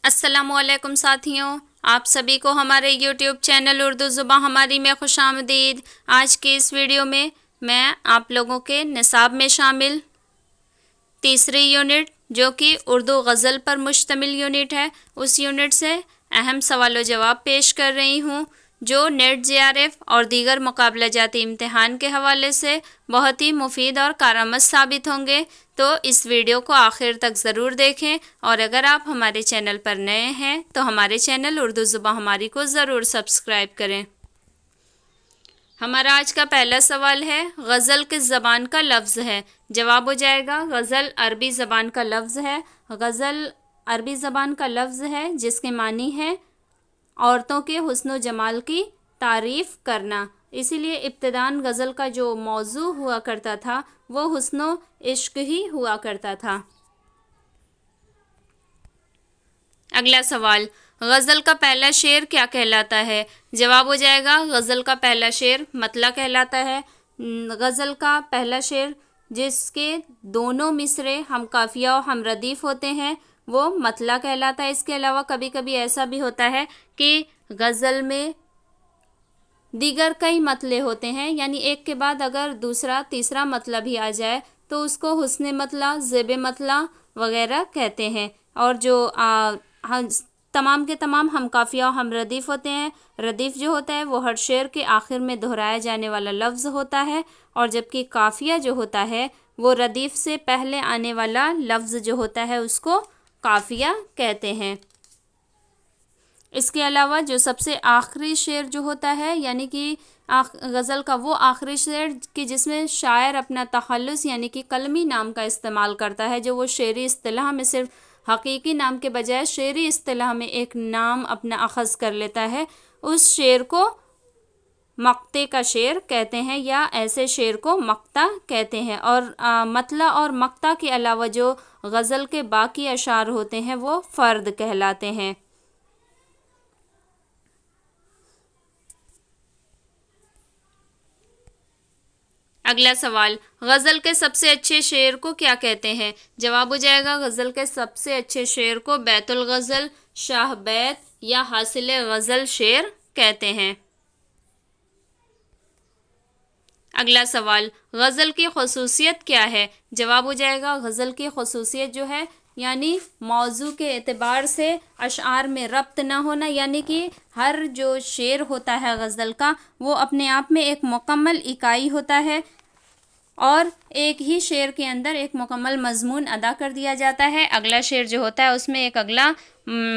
السلام علیکم ساتھیوں، آپ سبھی کو ہمارے یوٹیوب چینل اردو زباں ہماری میں خوش آمدید۔ آج کی اس ویڈیو میں آپ لوگوں کے نصاب میں شامل تیسری یونٹ جو کہ اردو غزل پر مشتمل یونٹ ہے، اس یونٹ سے اہم سوال و جواب پیش کر رہی ہوں جو نیٹ جے آر ایف اور دیگر مقابلہ جاتی امتحان کے حوالے سے بہت ہی مفید اور کارآمد ثابت ہوں گے۔ تو اس ویڈیو کو آخر تک ضرور دیکھیں، اور اگر آپ ہمارے چینل پر نئے ہیں تو ہمارے چینل اردو زباں ہماری کو ضرور سبسکرائب کریں۔ ہمارا آج کا پہلا سوال ہے، غزل کس زبان کا لفظ ہے؟ جواب ہو جائے گا غزل عربی زبان کا لفظ ہے۔ غزل عربی زبان کا لفظ ہے جس کے معنی ہے عورتوں کے حسن و جمال کی تعریف کرنا۔ اسی لیے ابتداً غزل کا جو موضوع ہوا کرتا تھا وہ حسن و عشق ہی ہوا کرتا تھا۔ اگلا سوال، غزل کا پہلا شعر کیا کہلاتا ہے؟ جواب ہو جائے گا غزل کا پہلا شعر مطلع کہلاتا ہے۔ غزل کا پہلا شعر جس کے دونوں مصرعے ہم قافیہ و ہم ردیف ہوتے ہیں وہ مطلع کہلاتا ہے۔ اس کے علاوہ کبھی کبھی ایسا بھی ہوتا ہے کہ غزل میں دیگر کئی مطلع ہوتے ہیں، یعنی ایک کے بعد اگر دوسرا تیسرا مطلع بھی آ جائے تو اس کو حسن مطلع، زیب مطلع وغیرہ کہتے ہیں۔ اور جو تمام کے تمام ہم قافیہ و ہم ردیف ہوتے ہیں، ردیف جو ہوتا ہے وہ ہر شعر کے آخر میں دہرایا جانے والا لفظ ہوتا ہے، اور جبکہ قافیہ جو ہوتا ہے وہ ردیف سے پہلے آنے والا لفظ جو ہوتا ہے اس کو قافیہ کہتے ہیں۔ اس کے علاوہ جو سب سے آخری شعر جو ہوتا ہے، یعنی کہ غزل کا وہ آخری شعر کہ جس میں شاعر اپنا تخلص یعنی کہ قلمی نام کا استعمال کرتا ہے، جو وہ شعری اصطلاح میں صرف حقیقی نام کے بجائے شعری اصطلاح میں ایک نام اپنا اخذ کر لیتا ہے، اس شعر کو مقطع کا شعر کہتے ہیں یا ایسے شعر کو مقطع کہتے ہیں۔ اور مطلع اور مقطع کے علاوہ جو غزل کے باقی اشعار ہوتے ہیں وہ فرد کہلاتے ہیں۔ اگلا سوال، غزل کے سب سے اچھے شعر کو کیا کہتے ہیں؟ جواب ہو جائے گا غزل کے سب سے اچھے شعر کو بیت الغزل، شاہ بیت یا حاصل غزل شعر کہتے ہیں۔ اگلا سوال، غزل کی خصوصیت کیا ہے؟ جواب ہو جائے گا غزل کی خصوصیت جو ہے یعنی موضوع کے اعتبار سے اشعار میں ربط نہ ہونا، یعنی کہ ہر جو شعر ہوتا ہے غزل کا وہ اپنے آپ میں ایک مکمل اکائی ہوتا ہے اور ایک ہی شعر کے اندر ایک مکمل مضمون ادا کر دیا جاتا ہے۔ اگلا شعر جو ہوتا ہے اس میں ایک اگلا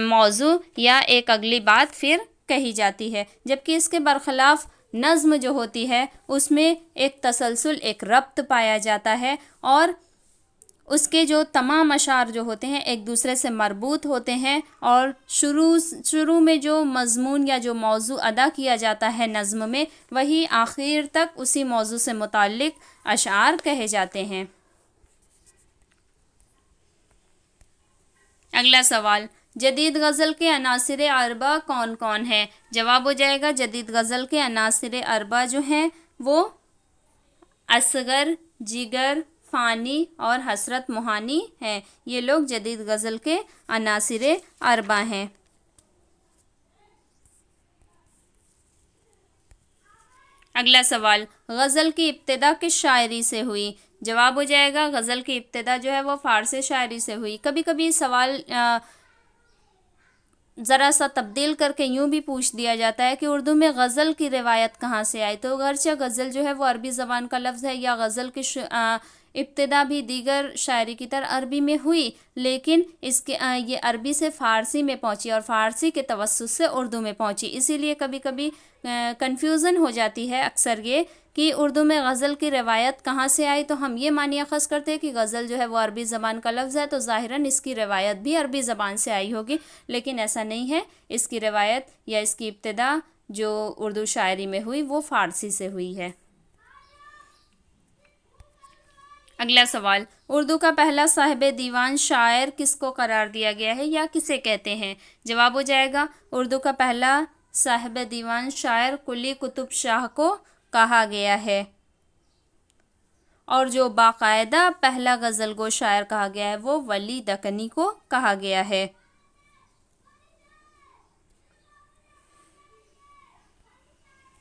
موضوع یا ایک اگلی بات پھر کہی جاتی ہے، جبکہ اس کے برخلاف نظم جو ہوتی ہے اس میں ایک تسلسل، ایک ربط پایا جاتا ہے، اور اس کے جو تمام اشعار جو ہوتے ہیں ایک دوسرے سے مربوط ہوتے ہیں، اور شروع میں جو مضمون یا جو موضوع ادا کیا جاتا ہے نظم میں وہی آخر تک اسی موضوع سے متعلق اشعار کہے جاتے ہیں۔ اگلا سوال، جدید غزل کے عناصر اربع کون کون ہیں؟ جواب ہو جائے گا جدید غزل کے عناصر اربع جو ہیں وہ اصغر، جگر، فانی اور حسرت موہانی ہیں۔ یہ لوگ جدید غزل کے عناصر اربع ہیں۔ اگلا سوال، غزل کی ابتدا کس شاعری سے ہوئی؟ جواب ہو جائے گا غزل کی ابتدا جو ہے وہ فارسی شاعری سے ہوئی۔ کبھی کبھی سوال ذرا سا تبدیل کر کے یوں بھی پوچھ دیا جاتا ہے کہ اردو میں غزل کی روایت کہاں سے آئی؟ تو اگرچہ غزل جو ہے وہ عربی زبان کا لفظ ہے یا غزل کی ابتدا بھی دیگر شاعری کی طرح عربی میں ہوئی، لیکن اس کے یہ عربی سے فارسی میں پہنچی اور فارسی کے توسط سے اردو میں پہنچی۔ اسی لیے کبھی کبھی کنفیوژن ہو جاتی ہے اکثر یہ کہ اردو میں غزل کی روایت کہاں سے آئی، تو ہم یہ معنی اخذ کرتے ہیں کہ غزل جو ہے وہ عربی زبان کا لفظ ہے تو ظاہراً اس کی روایت بھی عربی زبان سے آئی ہوگی، لیکن ایسا نہیں ہے۔ اس کی روایت یا اس کی ابتدا جو اردو شاعری میں ہوئی وہ فارسی سے ہوئی ہے۔ اگلا سوال، اردو کا پہلا صاحب دیوان شاعر کس کو قرار دیا گیا ہے یا کسے کہتے ہیں؟ جواب ہو جائے گا اردو کا پہلا صاحب دیوان شاعر قلی قطب شاہ کو کہا گیا ہے، اور جو باقاعدہ پہلا غزل گو شاعر کہا گیا ہے وہ ولی دکنی کو کہا گیا ہے۔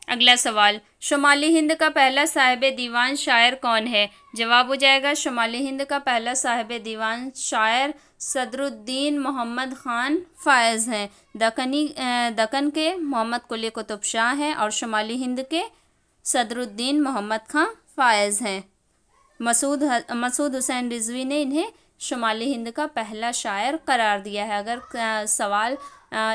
اگلا سوال، شمالی ہند کا پہلا صاحب دیوان شاعر کون ہے؟ جواب ہو جائے گا شمالی ہند کا پہلا صاحب دیوان شاعر صدر الدین محمد خان فائز ہیں۔ دکن کے محمد قلی قطب شاہ ہیں اور شمالی ہند کے صدر الدین محمد خان فائز ہیں۔ مسعود حسین رضوی نے انہیں شمالی ہند کا پہلا شاعر قرار دیا ہے۔ اگر سوال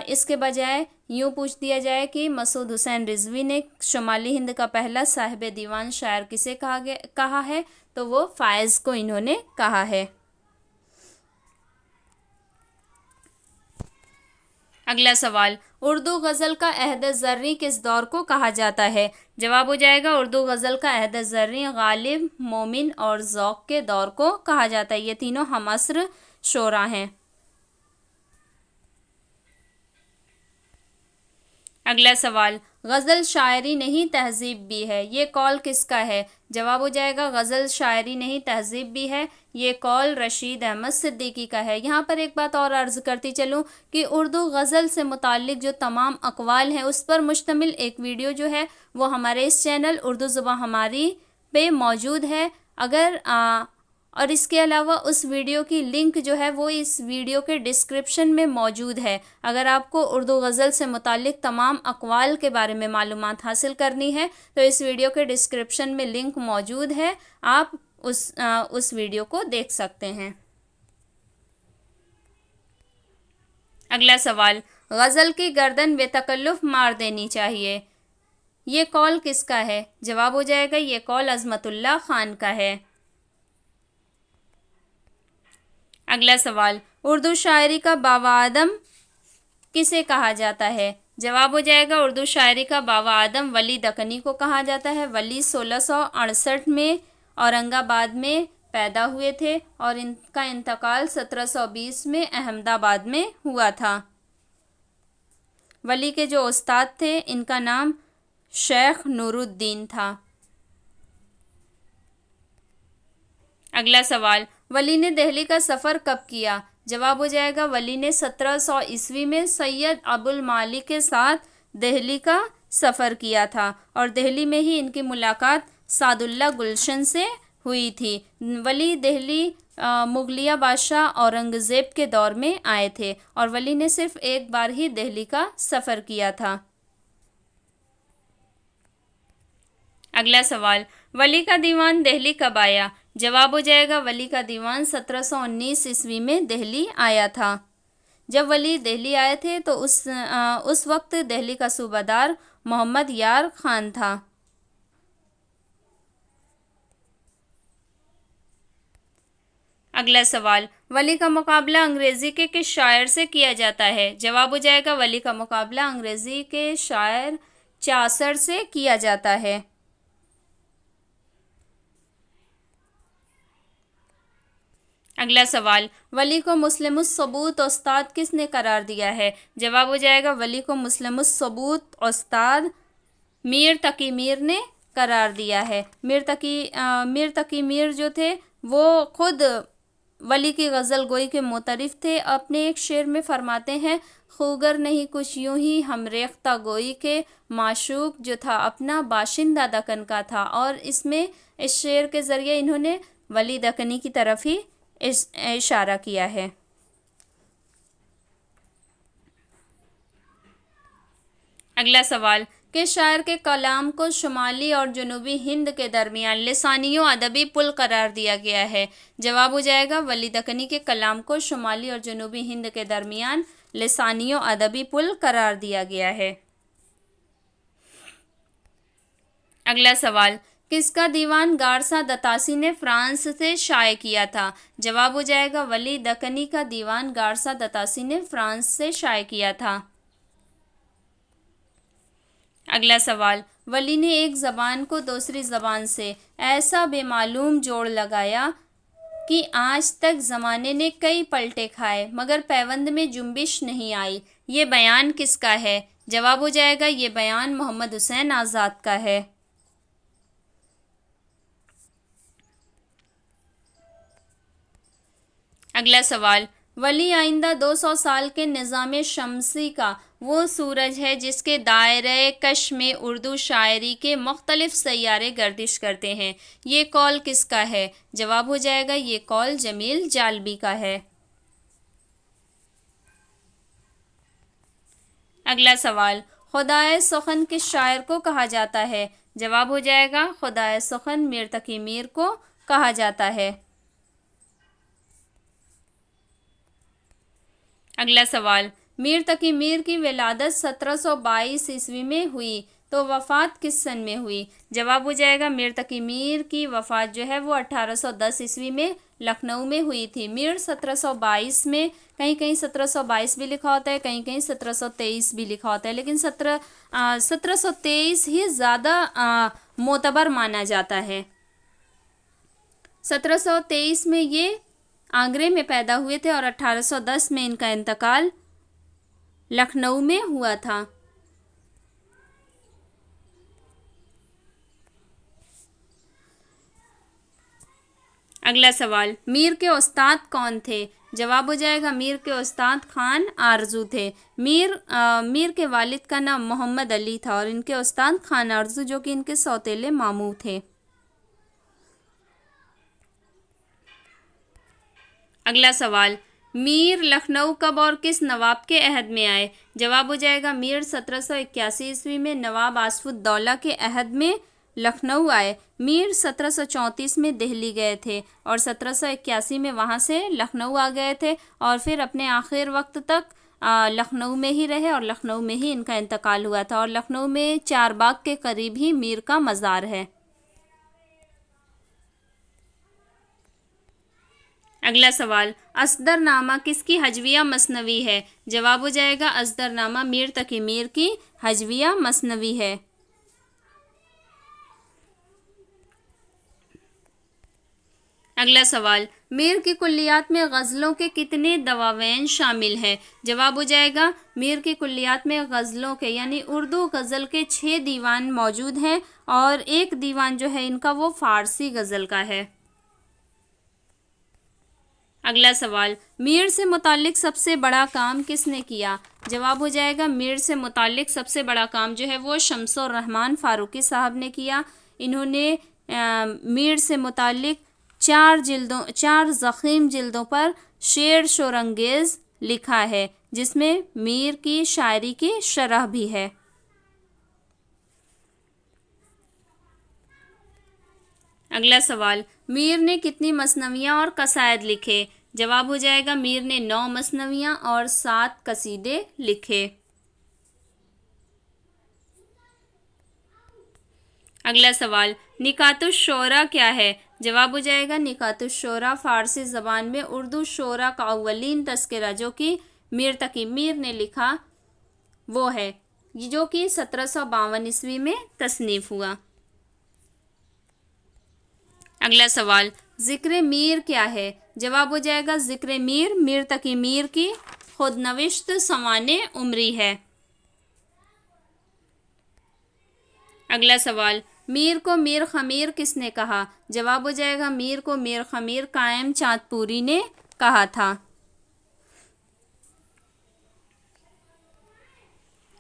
اس کے بجائے یوں پوچھ دیا جائے کہ مسعود حسین رضوی نے شمالی ہند کا پہلا صاحب دیوان شاعر کسے کہا ہے تو وہ فائز کو انہوں نے کہا ہے۔ اگلا سوال، اردو غزل کا عہد زریں کس دور کو کہا جاتا ہے؟ جواب ہو جائے گا اردو غزل کا عہد زریں غالب، مومن اور ذوق کے دور کو کہا جاتا ہے۔ یہ تینوں ہم عصر شعراء ہیں۔ اگلا سوال، غزل شاعری نہیں تہذیب بھی ہے، یہ قول کس کا ہے؟ جواب ہو جائے گا غزل شاعری نہیں تہذیب بھی ہے، یہ قول رشید احمد صدیقی کا ہے۔ یہاں پر ایک بات اور عرض کرتی چلوں کہ اردو غزل سے متعلق جو تمام اقوال ہیں اس پر مشتمل ایک ویڈیو جو ہے وہ ہمارے اس چینل اردو زباں ہماری پہ موجود ہے۔ اور اس کے علاوہ اس ویڈیو کی لنک جو ہے وہ اس ویڈیو کے ڈسکرپشن میں موجود ہے۔ اگر آپ کو اردو غزل سے متعلق تمام اقوال کے بارے میں معلومات حاصل کرنی ہے تو اس ویڈیو کے ڈسکرپشن میں لنک موجود ہے، آپ اس ویڈیو کو دیکھ سکتے ہیں۔ اگلا سوال، غزل کی گردن بے تکلف مار دینی چاہیے، یہ قول کس کا ہے؟ جواب ہو جائے گا یہ قول عظمت اللہ خان کا ہے۔ اگلا سوال، اردو شاعری کا بابا آدم کسے کہا جاتا ہے؟ جواب ہو جائے گا اردو شاعری کا بابا آدم ولی دکنی کو کہا جاتا ہے۔ ولی 1668 میں اورنگ آباد میں پیدا ہوئے تھے اور ان کا انتقال 1720 میں احمد آباد میں ہوا تھا۔ ولی کے جو استاد تھے ان کا نام شیخ نور الدین تھا۔ اگلا سوال، ولی نے دہلی کا سفر کب کیا؟ جواب ہو جائے گا ولی نے 1700 عیسوی میں سید ابو المعالی کے ساتھ دہلی کا سفر کیا تھا اور دہلی میں ہی ان کی ملاقات سعد اللہ گلشن سے ہوئی تھی۔ ولی دہلی مغلیہ بادشاہ اورنگزیب کے دور میں آئے تھے اور ولی نے صرف ایک بار ہی دہلی کا سفر کیا تھا۔ اگلا سوال، ولی کا دیوان دہلی کب آیا؟ جواب ہو جائے گا ولی کا دیوان 1719 عیسوی میں دہلی آیا تھا۔ جب ولی دہلی آئے تھے تو اس وقت دہلی کا صوبہ دار محمد یار خان تھا۔ اگلا سوال، ولی کا مقابلہ انگریزی کے کس شاعر سے کیا جاتا ہے؟ جواب ہو جائے گا ولی کا مقابلہ انگریزی کے شاعر چاسر سے کیا جاتا ہے۔ اگلا سوال، ولی کو مسلم الثبوت استاد کس نے قرار دیا ہے؟ جواب ہو جائے گا ولی کو مسلم الثبوت استاد میر تقی میر نے قرار دیا ہے۔ میر تقی میر جو تھے وہ خود ولی کی غزل گوئی کے معترف تھے۔ اپنے ایک شعر میں فرماتے ہیں، خوگر نہیں کچھ یوں ہی ہم ریختہ گوئی کے، معشوق جو تھا اپنا باشندہ دکن کا تھا، اور اس میں اس شعر کے ذریعے انہوں نے ولی دکنی کی طرف ہی اشارہ کیا ہے۔ اگلا سوال، کس شاعر کے کلام کو شمالی اور جنوبی ہند کے درمیان لسانی و ادبی پل قرار دیا گیا ہے؟ جواب ہو جائے گا ولی دکنی کے کلام کو شمالی اور جنوبی ہند کے درمیان لسانی و ادبی پل قرار دیا گیا ہے۔ اگلا سوال، کس کا دیوان گارسا دتاسی نے فرانس سے شائع کیا تھا؟ جواب ہو جائے گا ولی دکنی کا دیوان گارسا دتاسی نے فرانس سے شائع کیا تھا۔ اگلا سوال، ولی نے ایک زبان کو دوسری زبان سے ایسا بے معلوم جوڑ لگایا کہ آج تک زمانے نے کئی پلٹے کھائے مگر پیوند میں جنبش نہیں آئی، یہ بیان کس کا ہے؟ جواب ہو جائے گا یہ بیان محمد حسین آزاد کا ہے۔ اگلا سوال، ولی آئندہ 200 سال کے نظام شمسی کا وہ سورج ہے جس کے دائرۂ کش میں اردو شاعری کے مختلف سیارے گردش کرتے ہیں۔ یہ قول کس کا ہے؟ جواب ہو جائے گا یہ قول جمیل جالبی کا ہے۔ اگلا سوال، خدائے سخن کس شاعر کو کہا جاتا ہے؟ جواب ہو جائے گا خدائے سخن میر تقی میر کو کہا جاتا ہے۔ اگلا سوال، میر تقی میر کی ولادت 1722 میں ہوئی تو وفات کس سن میں ہوئی؟ جواب ہو جائے گا میر تقی میر کی وفات جو ہے وہ 1810 میں لکھنؤ میں ہوئی تھی۔ میر 1722 میں، کہیں کہیں 1722 بھی لکھا ہوتا ہے، کہیں کہیں 1723 بھی لکھا ہوتا ہے، لیکن 1723 ہی زیادہ معتبر مانا جاتا ہے۔ 1723 میں یہ آگرے میں پیدا ہوئے تھے اور 1810 میں ان کا انتقال لکھنؤ میں ہوا تھا۔ اگلا سوال، میر کے استاد کون تھے؟ جواب ہو جائے گا میر کے استاد خان آرزو تھے۔ میر کے والد کا نام محمد علی تھا اور ان کے استاد خان آرزو جو کہ ان کے سوتیلے ماموں تھے۔ اگلا سوال، میر لکھنؤ کب اور کس نواب کے عہد میں آئے؟ جواب ہو جائے گا میر 1781 میں نواب آصف الدولہ کے عہد میں لکھنؤ آئے۔ میر 1734 میں دہلی گئے تھے اور 1781 میں وہاں سے لکھنؤ آ گئے تھے اور پھر اپنے آخر وقت تک لکھنؤ میں ہی رہے اور لکھنؤ میں ہی ان کا انتقال ہوا تھا اور لکھنؤ میں چار باغ کے قریب ہی میر کا مزار ہے۔ اگلا سوال، اصدر نامہ کس کی ہجویہ مثنوی ہے؟ جواب ہو جائے گا اصدر نامہ میر تقی میر کی ہجویہ مثنوی ہے۔ اگلا سوال، میر کی کلیات میں غزلوں کے کتنے دواوین شامل ہیں؟ جواب ہو جائے گا میر کی کلیات میں غزلوں کے یعنی اردو غزل کے 6 دیوان موجود ہیں اور ایک دیوان جو ہے ان کا وہ فارسی غزل کا ہے۔ اگلا سوال، میر سے متعلق سب سے بڑا کام کس نے کیا؟ جواب ہو جائے گا میر سے متعلق سب سے بڑا کام جو ہے وہ شمس الرحمن فاروقی صاحب نے کیا۔ انہوں نے میر سے متعلق 4 ضخیم جلدوں پر شعر شورانگیز لکھا ہے جس میں میر کی شاعری کی شرح بھی ہے۔ اگلا سوال، میر نے کتنی مثنویاں اور قصائد لکھے؟ جواب ہو جائے گا میر نے 9 مثنویاں اور 7 قصیدے لکھے۔ اگلا سوال، نکات الشعراء کیا ہے؟ جواب ہو جائے گا نکات الشعراء فارسی زبان میں اردو شعراء کا اولین تذکرہ جو کہ میر تقی میر نے لکھا وہ ہے، جو کہ 1752 میں تصنیف ہوا۔ اگلا سوال، ذکر میر کیا ہے؟ جواب ہو جائے گا ذکر میر میر تقی میر کی خود نوشت سوانح عمری ہے۔ اگلا سوال، میر کو میر خمیر کس نے کہا؟ جواب ہو جائے گا میر کو میر خمیر قائم چاند پوری نے کہا تھا۔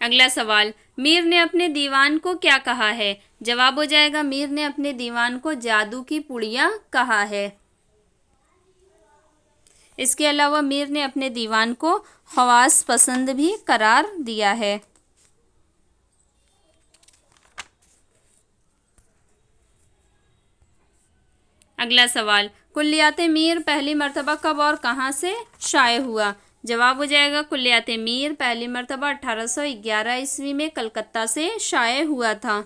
اگلا سوال، میر نے اپنے دیوان کو کیا کہا ہے؟ جواب ہو جائے گا میر نے اپنے دیوان کو جادو کی پڑیا کہا ہے۔ اس کے علاوہ میر نے اپنے دیوان کو خواص پسند بھی قرار دیا ہے۔ اگلا سوال، کلیات میر پہلی مرتبہ کب اور کہاں سے شائع ہوا؟ جواب ہو جائے گا کلیات میر پہلی مرتبہ 1811 میں کلکتہ سے شائع ہوا تھا۔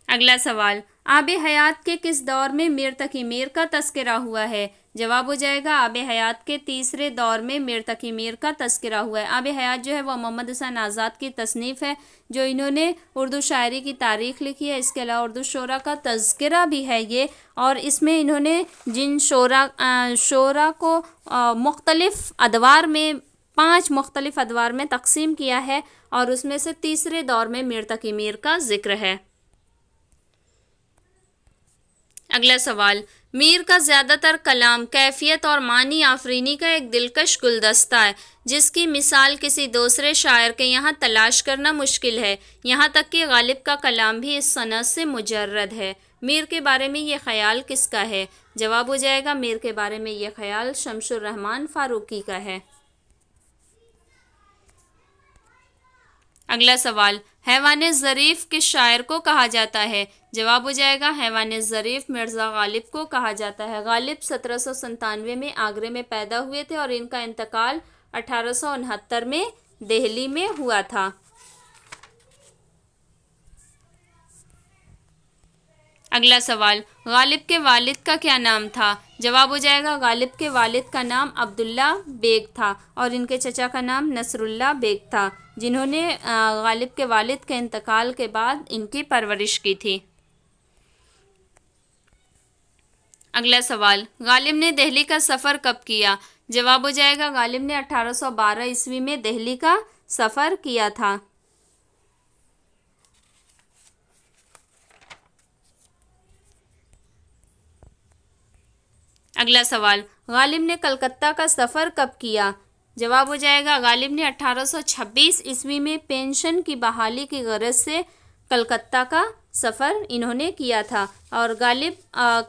اگلا سوال، آب حیات کے کس دور میں میر تقی میر کا تذکرہ ہوا ہے؟ جواب ہو جائے گا آب حیات کے تیسرے دور میں میر تقی میر کا تذکرہ ہوا ہے۔ آب حیات جو ہے وہ محمد حسین آزاد کی تصنیف ہے جو انہوں نے اردو شاعری کی تاریخ لکھی ہے۔ اس کے علاوہ اردو شعراء کا تذکرہ بھی ہے یہ، اور اس میں انہوں نے جن شعراء کو مختلف ادوار میں 5 مختلف ادوار میں تقسیم کیا ہے اور اس میں سے تیسرے دور میں میر تقی میر کا ذکر ہے۔ اگلا سوال، میر کا زیادہ تر کلام کیفیت اور معنی آفرینی کا ایک دلکش گلدستہ ہے جس کی مثال کسی دوسرے شاعر کے یہاں تلاش کرنا مشکل ہے، یہاں تک کہ غالب کا کلام بھی اس صنعت سے مجرد ہے۔ میر کے بارے میں یہ خیال کس کا ہے؟ جواب ہو جائے گا میر کے بارے میں یہ خیال شمس الرحمن فاروقی کا ہے۔ اگلا سوال، حیوان ظریف کس شاعر کو کہا جاتا ہے؟ جواب ہو جائے گا حیوان ظریف مرزا غالب کو کہا جاتا ہے۔ غالب 1797 میں آگرے میں پیدا ہوئے تھے اور ان کا انتقال 1869 میں دہلی میں ہوا تھا۔ اگلا سوال، غالب کے والد کا کیا نام تھا؟ جواب ہو جائے گا غالب کے والد کا نام عبداللہ بیگ تھا اور ان کے چچا کا نام نصر اللہ بیگ تھا، جنہوں نے غالب کے والد کے انتقال کے بعد ان کی پرورش کی تھی۔ اگلا سوال، غالب نے دہلی کا سفر کب کیا؟ جواب ہو جائے گا غالب نے 1812 عیسوی میں دہلی کا سفر کیا تھا۔ اگلا سوال، غالب نے کلکتہ کا سفر کب کیا؟ جواب ہو جائے گا غالب نے 1826 عیسوی میں پینشن کی بحالی کی غرض سے کلکتہ کا سفر انہوں نے کیا تھا، اور غالب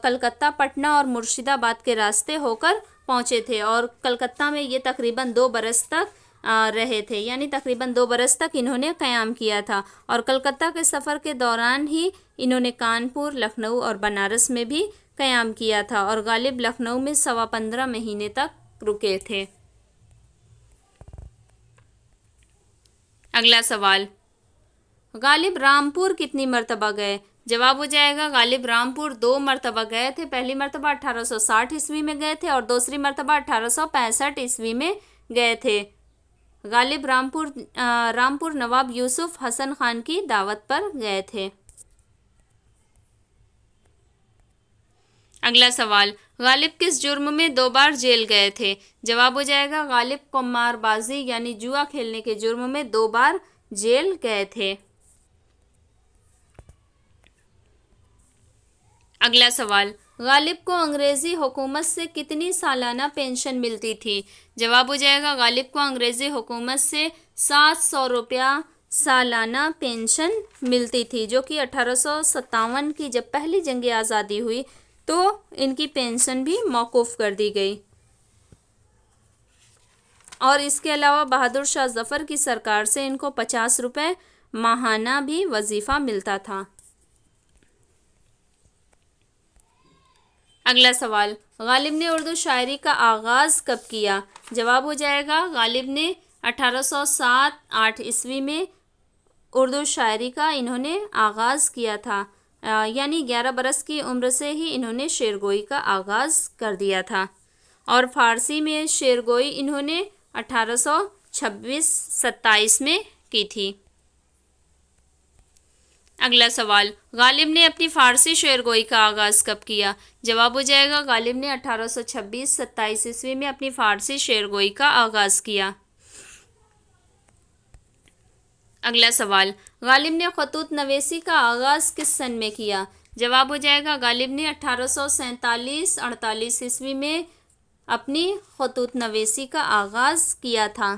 کلکتہ، پٹنہ اور مرشد آباد کے راستے ہو کر پہنچے تھے اور کلکتہ میں یہ تقریباً 2 برس تک رہے تھے، یعنی تقریباً 2 برس تک انہوں نے قیام کیا تھا، اور کلکتہ کے سفر کے دوران ہی انہوں نے کانپور، لکھنؤ اور بنارس میں بھی قیام کیا تھا، اور غالب لکھنؤ میں 15.25 مہینے تک رکے تھے۔ اگلا سوال، غالب رامپور کتنی مرتبہ گئے؟ جواب ہو جائے گا غالب رامپور 2 مرتبہ گئے تھے۔ پہلی مرتبہ 1860 عیسوی میں گئے تھے اور دوسری مرتبہ 1865 عیسوی میں گئے تھے۔ غالب رامپور نواب یوسف حسن خان کی دعوت پر گئے تھے۔ اگلا سوال، غالب کس جرم میں 2 بار جیل گئے تھے؟ جواب ہو جائے گا غالب قمار بازی یعنی جوا کھیلنے کے جرم میں 2 بار جیل گئے تھے۔ اگلا سوال، غالب کو انگریزی حکومت سے کتنی سالانہ پینشن ملتی تھی؟ جواب ہو جائے گا غالب کو انگریزی حکومت سے 700 روپیہ سالانہ پینشن ملتی تھی، جو کہ 1857 کی جب پہلی جنگ آزادی ہوئی تو ان کی پینشن بھی موقوف کر دی گئی، اور اس کے علاوہ بہادر شاہ ظفر کی سرکار سے ان کو 50 روپے ماہانہ بھی وظیفہ ملتا تھا۔ اگلا سوال، غالب نے اردو شاعری کا آغاز کب کیا؟ جواب ہو جائے گا غالب نے 1807-8 عیسوی میں اردو شاعری کا انہوں نے آغاز کیا تھا، یعنی 11 برس کی عمر سے ہی انہوں نے شعرگوئی کا آغاز کر دیا تھا، اور فارسی میں شعرگوئی انہوں نے 1826-27 میں کی تھی۔ اگلا سوال، غالب نے اپنی فارسی شعرگوئی کا آغاز کب کیا؟ جواب ہو جائے گا غالب نے 1826-27 عیسوی میں اپنی فارسی شعرگوئی کا آغاز کیا۔ اگلا سوال، غالب نے خطوط نویسی کا آغاز کس سن میں کیا؟ جواب ہو جائے گا غالب نے 1847-48 عیسوی میں اپنی خطوط نویسی کا آغاز کیا تھا۔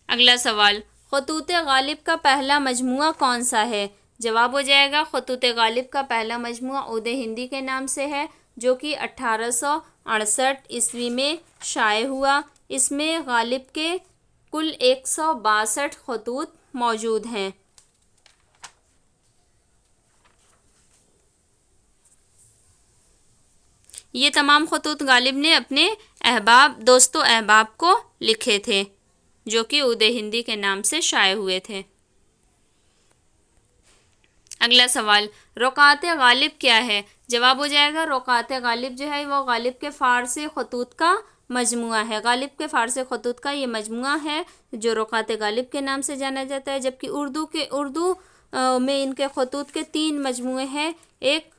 اگلا سوال، خطوط غالب کا پہلا مجموعہ کون سا ہے؟ جواب ہو جائے گا خطوط غالب کا پہلا مجموعہ عود ہندی کے نام سے ہے، جو کہ 1868 عیسوی میں شائع ہوا۔ اس میں غالب کے کل 162 خطوط موجود ہیں۔ یہ تمام خطوط غالب نے اپنے دوست و احباب کو لکھے تھے، جو کہ عود ہندی کے نام سے شائع ہوئے تھے۔ اگلا سوال، رکعات غالب کیا ہے؟ جواب ہو جائے گا رکعات غالب جو ہے وہ غالب کے فارسی خطوط کا مجموعہ ہے۔ غالب کے فارسی خطوط کا یہ مجموعہ ہے جو رکعات غالب کے نام سے جانا جاتا ہے، جبکہ اردو میں ان کے خطوط کے 3 مجموعے ہیں۔ ایک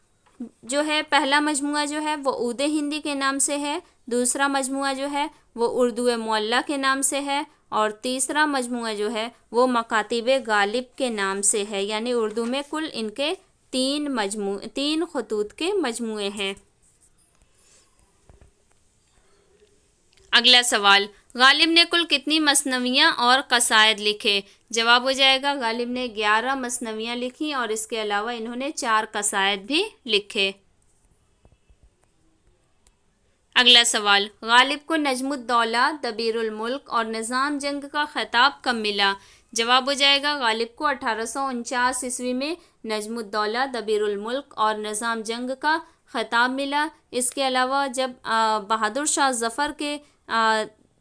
جو ہے پہلا مجموعہ جو ہے وہ عود ہندی کے نام سے ہے، دوسرا مجموعہ جو ہے وہ اردو معلیٰ کے نام سے ہے، اور تیسرا مجموعہ جو ہے وہ مکاتیب غالب کے نام سے ہے، یعنی اردو میں کل ان کے تین خطوط کے مجموعے ہیں۔ اگلا سوال، غالب نے کل کتنی مثنویاں اور قصائد لکھے؟ جواب ہو جائے گا غالب نے 11 مثنویاں لکھی اور اس کے علاوہ انہوں نے 4 قصائد بھی لکھے۔ اگلا سوال، غالب کو نجم الدولہ، دبیر الملک اور نظام جنگ کا خطاب کب ملا؟ جواب ہو جائے گا غالب کو 1849 عیسوی میں نجم الدولہ، دبیر الملک اور نظام جنگ کا خطاب ملا۔ اس کے علاوہ جب بہادر شاہ ظفر کے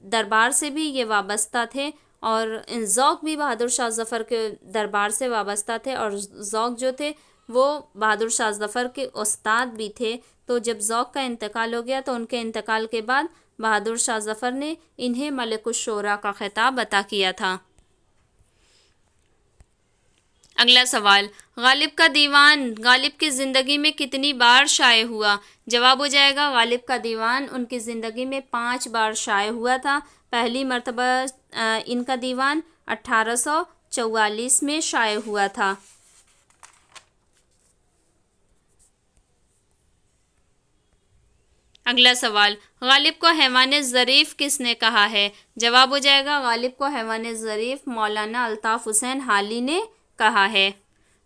دربار سے بھی یہ وابستہ تھے اور ذوق بھی بہادر شاہ ظفر کے دربار سے وابستہ تھے، اور ذوق جو تھے وہ بہادر شاہ ظفر کے استاد بھی تھے۔ تو جب ذوق کا انتقال ہو گیا تو ان کے انتقال کے بعد بہادر شاہ ظفر نے انہیں ملک الشعراء کا خطاب عطا کیا تھا۔ اگلا سوال، غالب کا دیوان غالب کی زندگی میں کتنی بار شائع ہوا؟ جواب ہو جائے گا غالب کا دیوان ان کی زندگی میں 5 بار شائع ہوا تھا۔ پہلی مرتبہ ان کا دیوان 1844 میں شائع ہوا تھا۔ اگلا سوال، غالب کو حیوان ظریف کس نے کہا ہے؟ جواب ہو جائے گا غالب کو حیوان ظریف مولانا الطاف حسین حالی نے کہا ہے۔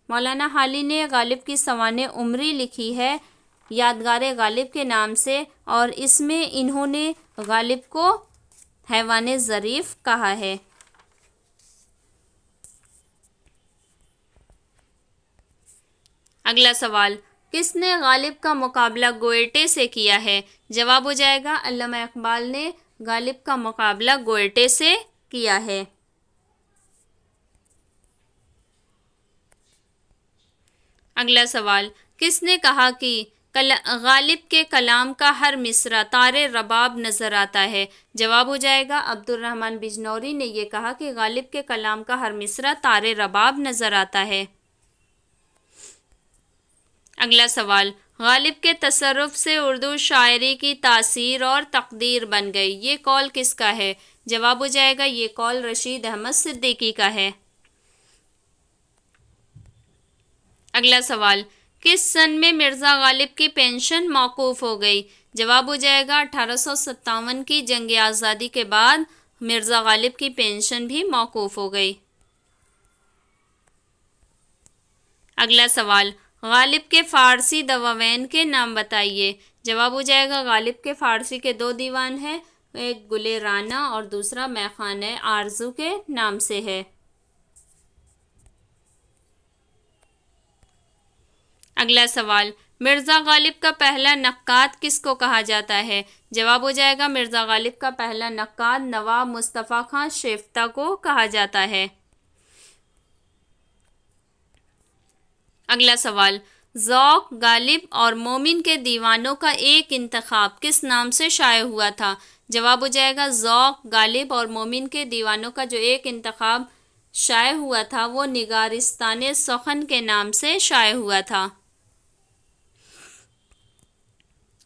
مولانا حالی نے غالب کی سوانح عمری لکھی ہے یادگار غالب کے نام سے، اور اس میں انہوں نے غالب کو حیوان ظریف کہا ہے۔ اگلا سوال، کس نے غالب کا مقابلہ گوئٹے سے کیا ہے؟ جواب ہو جائے گا علامہ اقبال نے غالب کا مقابلہ گوئٹے سے کیا ہے۔ اگلا سوال، کس نے کہا کہ غالب کے کلام کا ہر مصرع تار رباب نظر آتا ہے؟ جواب ہو جائے گا عبد الرحمن بجنوری نے یہ کہا کہ غالب کے کلام کا ہر مصرع تار رباب نظر آتا ہے۔ اگلا سوال، غالب کے تصرف سے اردو شاعری کی تاثیر اور تقدیر بن گئی، یہ قول کس کا ہے؟ جواب ہو جائے گا یہ قول رشید احمد صدیقی کا ہے۔ اگلا سوال، کس سن میں مرزا غالب کی پنشن موقوف ہو گئی؟ جواب ہو جائے گا 1857 کی جنگ آزادی کے بعد مرزا غالب کی پنشن بھی موقوف ہو گئی۔ اگلا سوال، غالب کے فارسی دواوین کے نام بتائیے۔ جواب ہو جائے گا غالب کے فارسی کے 2 دیوان ہیں، ایک گل رانا اور دوسرا میخانہ آرزو کے نام سے ہے۔ اگلا سوال، مرزا غالب کا پہلا نقاد کس کو کہا جاتا ہے؟ جواب ہو جائے گا مرزا غالب کا پہلا نقاد نواب مصطفیٰ خان شیفتہ کو کہا جاتا ہے۔ اگلا سوال، ذوق، غالب اور مومن کے دیوانوں کا ایک انتخاب کس نام سے شائع ہوا تھا؟ جواب ہو جائے گا ذوق، غالب اور مومن کے دیوانوں کا جو ایک انتخاب شائع ہوا تھا وہ نگارستان سخن کے نام سے شائع ہوا تھا۔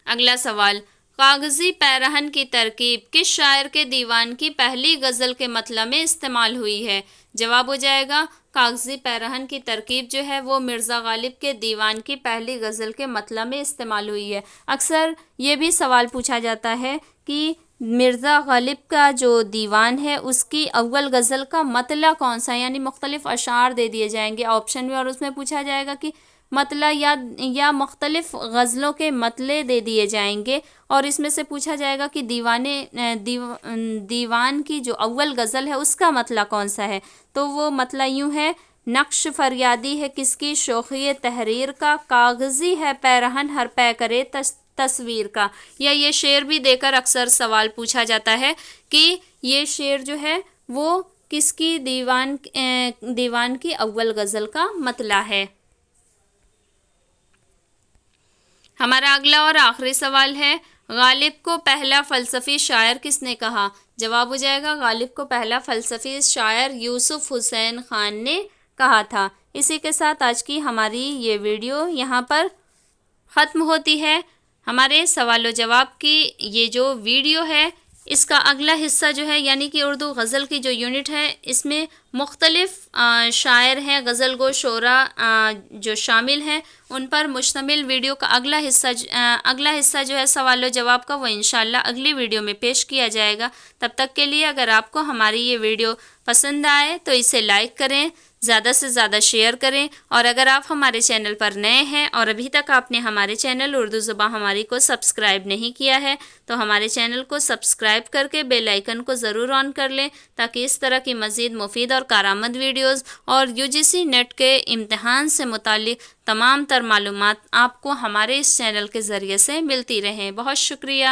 اگلا سوال، کاغذی پیرہن کی ترکیب کس شاعر کے دیوان کی پہلی غزل کے مطلع میں استعمال ہوئی ہے؟ جواب ہو جائے گا کاغذی پیرہن کی ترکیب جو ہے وہ مرزا غالب کے دیوان کی پہلی غزل کے مطلع میں استعمال ہوئی ہے۔ اکثر یہ بھی سوال پوچھا جاتا ہے کہ مرزا غالب کا جو دیوان ہے اس کی اول غزل کا مطلع کون سا ہے، یعنی مختلف اشعار دے دیے جائیں گے آپشن میں، اور اس میں پوچھا جائے گا کہ مطلع یا مختلف غزلوں کے مطلع دے دیے جائیں گے، اور اس میں سے پوچھا جائے گا کہ دیوان کی جو اول غزل ہے اس کا مطلع کون سا ہے، تو وہ مطلع یوں ہے، نقش فریادی ہے کس کی شوخی تحریر کا، کاغذی ہے پیرہن ہر پے کرے تصویر کا۔ یا یہ شعر بھی دے کر اکثر سوال پوچھا جاتا ہے کہ یہ شعر جو ہے وہ کس کی دیوان کی اول غزل کا مطلع ہے۔ ہمارا اگلا اور آخری سوال ہے، غالب کو پہلا فلسفی شاعر کس نے کہا؟ جواب ہو جائے گا غالب کو پہلا فلسفی شاعر یوسف حسین خان نے کہا تھا۔ اسی کے ساتھ آج کی ہماری یہ ویڈیو یہاں پر ختم ہوتی ہے۔ ہمارے سوال و جواب کی یہ جو ویڈیو ہے اس کا اگلا حصہ جو ہے یعنی کہ اردو غزل کی جو یونٹ ہے اس میں مختلف شاعر ہیں، غزل گو شعراء جو شامل ہیں، ان پر مشتمل ویڈیو کا اگلا حصہ جو ہے سوال و جواب کا، وہ انشاءاللہ اگلی ویڈیو میں پیش کیا جائے گا۔ تب تک کے لیے اگر آپ کو ہماری یہ ویڈیو پسند آئے تو اسے لائک کریں، زیادہ سے زیادہ شیئر کریں، اور اگر آپ ہمارے چینل پر نئے ہیں اور ابھی تک آپ نے ہمارے چینل اردو زبان ہماری کو سبسکرائب نہیں کیا ہے تو ہمارے چینل کو سبسکرائب کر کے بیل آئیکن کو ضرور آن کر لیں، تاکہ اس طرح کی مزید مفید اور کارآمد ویڈیوز اور UGC نیٹ کے امتحان سے متعلق تمام تر معلومات آپ کو ہمارے اس چینل کے ذریعے سے ملتی رہیں۔ بہت شکریہ۔